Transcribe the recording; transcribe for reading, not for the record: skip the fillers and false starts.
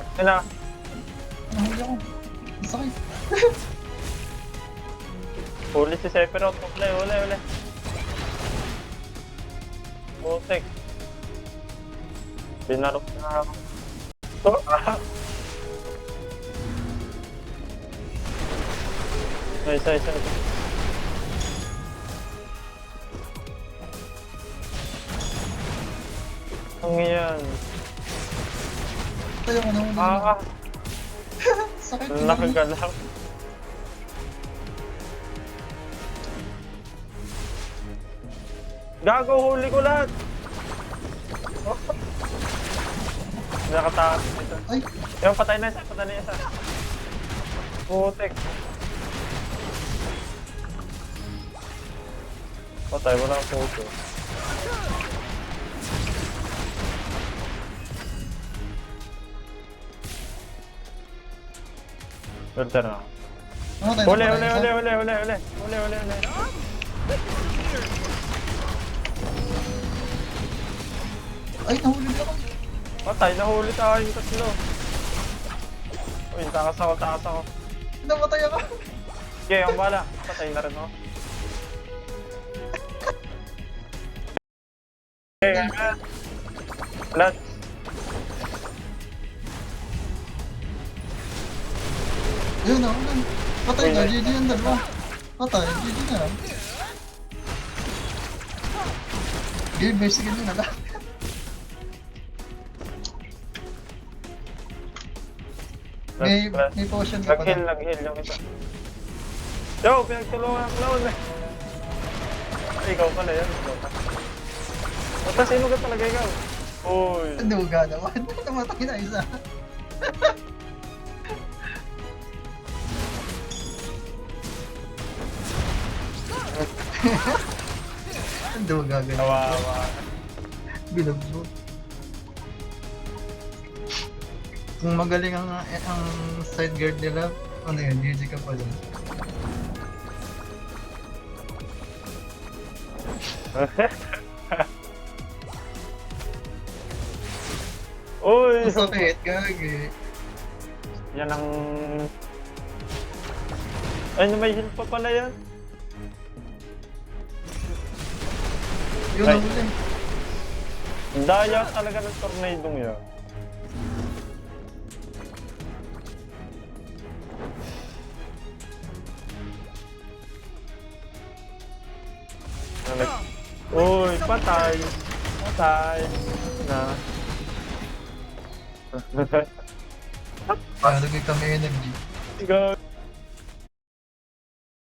Ito na. Nahuli ako. Sakit. Huli si Sephiroth. Uli. Putik. Binarok na ako. Oh, Nice. Ang yan. Tayo ka nahuli. Sakit. Nakagalaw. Gago, huli ko lahat. Oh. Nakatakas ito. Ay, Yung patay na isa. Putik. Patay, wala ang photo. Filter na. namatay na Uli. pala isa. Ay, nahuli ako. Patay, nahuli tayo yung tatlo. Uy, takas ako. Namatay ako. Okay, ang bala. Patay na rin ako. Okay, lahat. Yun ako lang. Patay na, Uy, GG yung dalawa. Patay, GG na lang. Game, basic yun na lang. May potion ka Nag-heal pala. yung isa. Yo, pinagtulungan ang clown eh. Ay, ikaw pala yan. Basta sino ka talaga ikaw? Uy. Duga naman. Namatay na isa. Duga ganyan. Kawawa. Bilabso. Kung magaling ang side guard nila, ano yun, GG ka pala. Uy! Masakit, gagi. Yan ang... Ay, may heal pa pala yan. Yun Right. ang huli. Ang daya talaga ng tornadong yan. Uy, patay. Na. Parang kami energy. Ikaw.